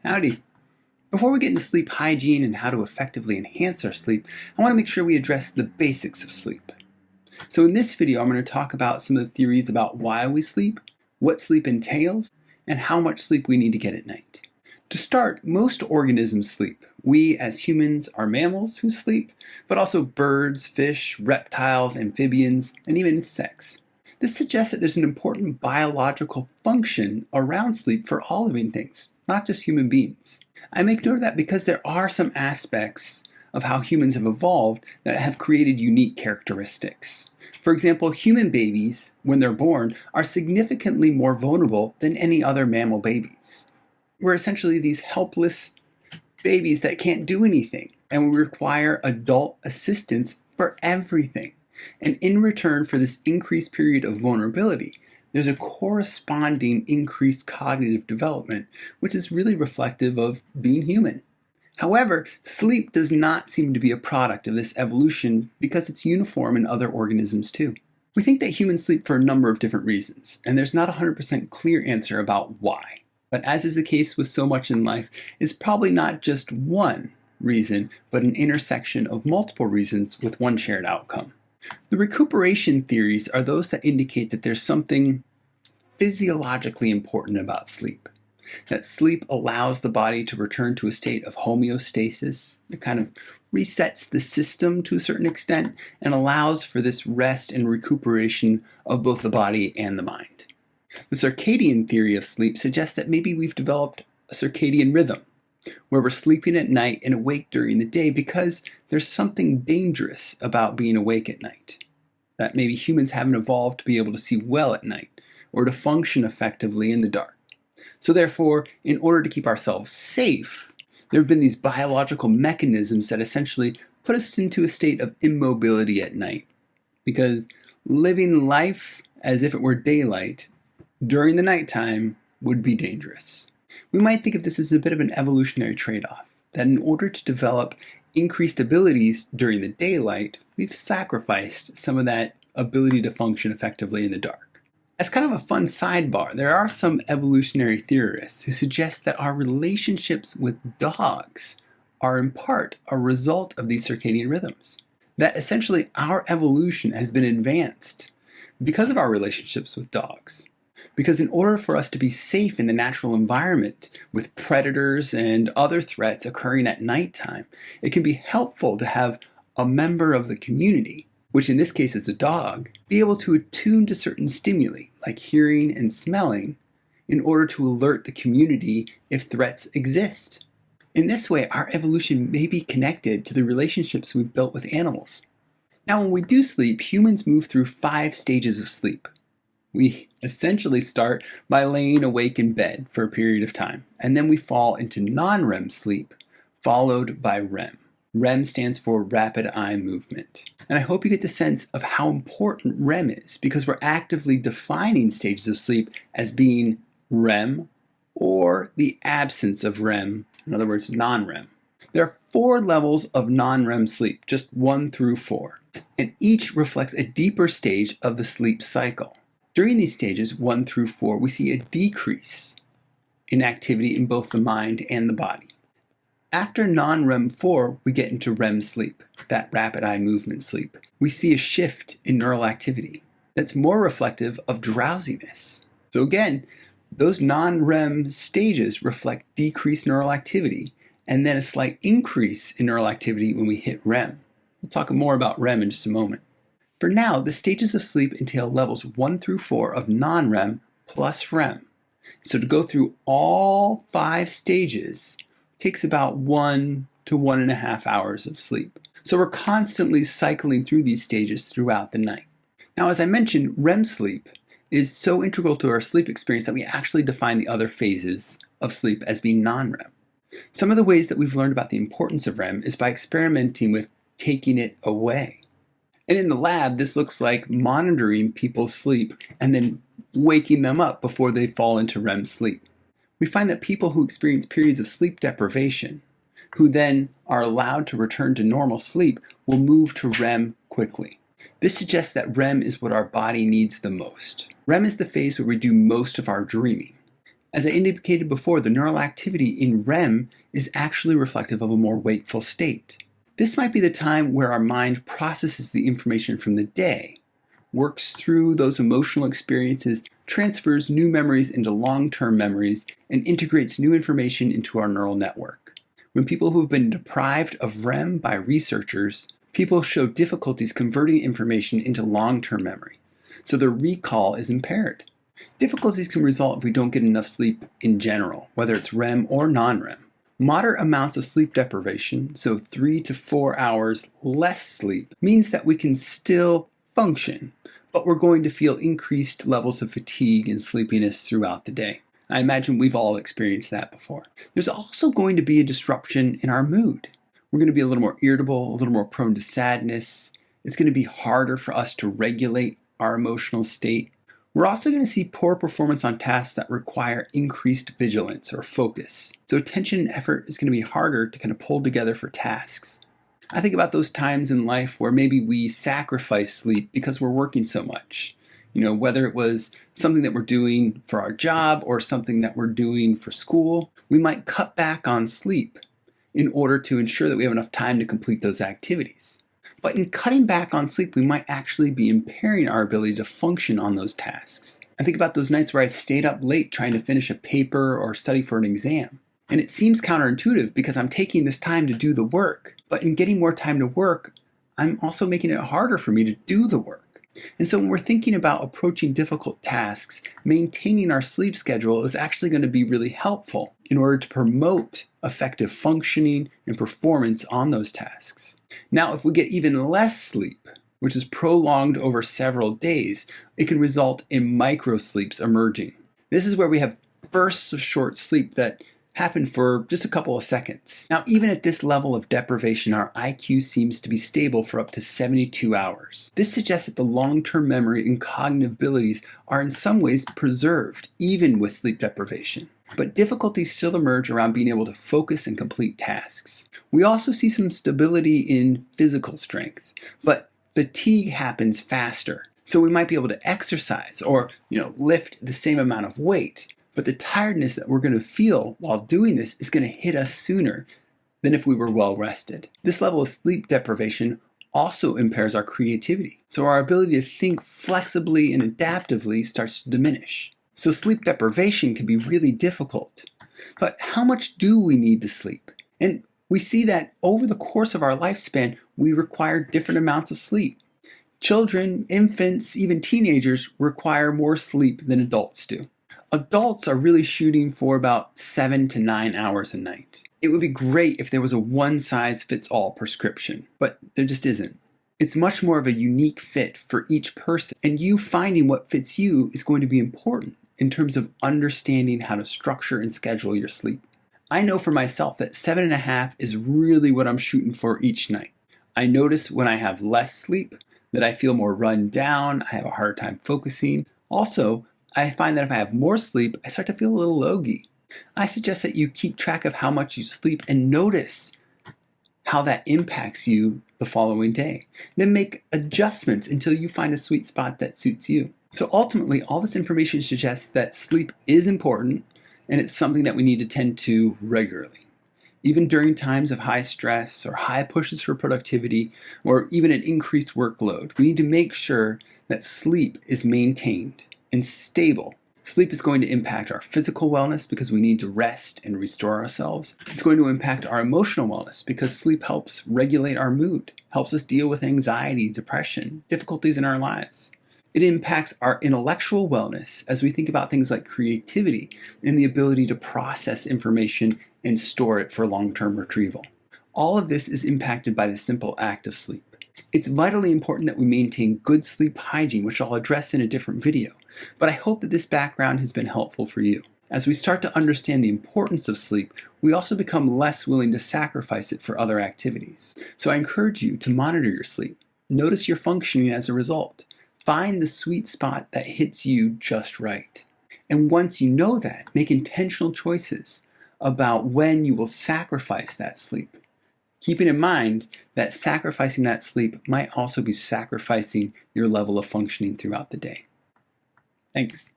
Howdy. Before we get into sleep hygiene and how to effectively enhance our sleep, I want to make sure we address the basics of sleep. So in this video, I'm going to talk about some of the theories about why we sleep, what sleep entails, and how much sleep we need to get at night. To start, most organisms sleep. We as humans are mammals who sleep, but also birds, fish, reptiles, amphibians, and even insects. This suggests that there's an important biological function around sleep for all living things, not just human beings. I make note of that because there are some aspects of how humans have evolved that have created unique characteristics. For example, human babies, when they're born, are significantly more vulnerable than any other mammal babies. We're essentially these helpless babies that can't do anything, and we require adult assistance for everything. And in return for this increased period of vulnerability, there's a corresponding increased cognitive development, which is really reflective of being human. However, sleep does not seem to be a product of this evolution because it's uniform in other organisms too. We think that humans sleep for a number of different reasons, and there's not a 100% clear answer about why. But as is the case with so much in life, it's probably not just one reason, but an intersection of multiple reasons with one shared outcome. The recuperation theories are those that indicate that there's something physiologically important about sleep. That sleep allows the body to return to a state of homeostasis. It kind of resets the system to a certain extent and allows for this rest and recuperation of both the body and the mind. The circadian theory of sleep suggests that maybe we've developed a circadian rhythm, where we're sleeping at night and awake during the day because there's something dangerous about being awake at night. That maybe humans haven't evolved to be able to see well at night or to function effectively in the dark. So therefore, in order to keep ourselves safe, there have been these biological mechanisms that essentially put us into a state of immobility at night. Because living life as if it were daylight during the nighttime would be dangerous. We might think of this as a bit of an evolutionary trade-off, that in order to develop increased abilities during the daylight, we've sacrificed some of that ability to function effectively in the dark. As kind of a fun sidebar, there are some evolutionary theorists who suggest that our relationships with dogs are in part a result of these circadian rhythms. That essentially our evolution has been advanced because of our relationships with dogs. Because in order for us to be safe in the natural environment with predators and other threats occurring at nighttime, it can be helpful to have a member of the community, which in this case is the dog, be able to attune to certain stimuli like hearing and smelling in order to alert the community if threats exist. In this way, our evolution may be connected to the relationships we've built with animals. Now, when we do sleep, humans move through 5 stages of sleep. We essentially start by laying awake in bed for a period of time, and then we fall into non-REM sleep, followed by REM. REM stands for rapid eye movement. And I hope you get the sense of how important REM is, because we're actively defining stages of sleep as being REM or the absence of REM, in other words, non-REM. There are 4 levels of non-REM sleep, just 1 through 4, and each reflects a deeper stage of the sleep cycle. During these stages, 1 through 4, we see a decrease in activity in both the mind and the body. After non-REM 4, we get into REM sleep, that rapid eye movement sleep. We see a shift in neural activity that's more reflective of drowsiness. So again, those non-REM stages reflect decreased neural activity and then a slight increase in neural activity when we hit REM. We'll talk more about REM in just a moment. For now, the stages of sleep entail levels 1 through 4 of non-REM plus REM. So to go through all 5 stages takes about 1 to 1.5 hours of sleep. So we're constantly cycling through these stages throughout the night. Now, as I mentioned, REM sleep is so integral to our sleep experience that we actually define the other phases of sleep as being non-REM. Some of the ways that we've learned about the importance of REM is by experimenting with taking it away. And in the lab, this looks like monitoring people's sleep and then waking them up before they fall into REM sleep. We find that people who experience periods of sleep deprivation, who then are allowed to return to normal sleep, will move to REM quickly. This suggests that REM is what our body needs the most. REM is the phase where we do most of our dreaming. As I indicated before, the neural activity in REM is actually reflective of a more wakeful state. This might be the time where our mind processes the information from the day, works through those emotional experiences, transfers new memories into long-term memories, and integrates new information into our neural network. When people who have been deprived of REM by researchers, people show difficulties converting information into long-term memory, so their recall is impaired. Difficulties can result if we don't get enough sleep in general, whether it's REM or non-REM. Moderate amounts of sleep deprivation, so 3 to 4 hours less sleep, means that we can still function, but we're going to feel increased levels of fatigue and sleepiness throughout the day. I imagine we've all experienced that before. There's also going to be a disruption in our mood. We're going to be a little more irritable, a little more prone to sadness. It's going to be harder for us to regulate our emotional state. We're also going to see poor performance on tasks that require increased vigilance or focus. So attention and effort is going to be harder to kind of pull together for tasks. I think about those times in life where maybe we sacrifice sleep because we're working so much. Whether it was something that we're doing for our job or something that we're doing for school, we might cut back on sleep in order to ensure that we have enough time to complete those activities. But in cutting back on sleep, we might actually be impairing our ability to function on those tasks. I think about those nights where I stayed up late trying to finish a paper or study for an exam. And it seems counterintuitive because I'm taking this time to do the work. But in getting more time to work, I'm also making it harder for me to do the work. And so when we're thinking about approaching difficult tasks, maintaining our sleep schedule is actually going to be really helpful in order to promote effective functioning and performance on those tasks. Now, if we get even less sleep, which is prolonged over several days, it can result in microsleeps emerging. This is where we have bursts of short sleep that happen for just a couple of seconds. Now, even at this level of deprivation, our IQ seems to be stable for up to 72 hours. This suggests that the long-term memory and cognitive abilities are in some ways preserved, even with sleep deprivation. But difficulties still emerge around being able to focus and complete tasks. We also see some stability in physical strength, but fatigue happens faster. So we might be able to exercise or, lift the same amount of weight, but the tiredness that we're going to feel while doing this is going to hit us sooner than if we were well rested. This level of sleep deprivation also impairs our creativity. So our ability to think flexibly and adaptively starts to diminish. So sleep deprivation can be really difficult. But how much do we need to sleep? And we see that over the course of our lifespan, we require different amounts of sleep. Children, infants, even teenagers require more sleep than adults do. Adults are really shooting for about 7 to 9 hours a night. It would be great if there was a one-size-fits-all prescription, but there just isn't. It's much more of a unique fit for each person, and you finding what fits you is going to be important in terms of understanding how to structure and schedule your sleep. I know for myself that 7.5 is really what I'm shooting for each night. I notice when I have less sleep that I feel more run down, I have a hard time focusing. Also, I find that if I have more sleep, I start to feel a little logy. I suggest that you keep track of how much you sleep and notice how that impacts you the following day. Then make adjustments until you find a sweet spot that suits you. So ultimately, all this information suggests that sleep is important and it's something that we need to tend to regularly. Even during times of high stress or high pushes for productivity or even an increased workload, we need to make sure that sleep is maintained and stable. Sleep is going to impact our physical wellness because we need to rest and restore ourselves. It's going to impact our emotional wellness because sleep helps regulate our mood, helps us deal with anxiety, depression, difficulties in our lives. It impacts our intellectual wellness as we think about things like creativity and the ability to process information and store it for long-term retrieval. All of this is impacted by the simple act of sleep. It's vitally important that we maintain good sleep hygiene, which I'll address in a different video, but I hope that this background has been helpful for you. As we start to understand the importance of sleep, we also become less willing to sacrifice it for other activities. So I encourage you to monitor your sleep. Notice your functioning as a result. Find the sweet spot that hits you just right. And once you know that, make intentional choices about when you will sacrifice that sleep. Keeping in mind that sacrificing that sleep might also be sacrificing your level of functioning throughout the day. Thanks.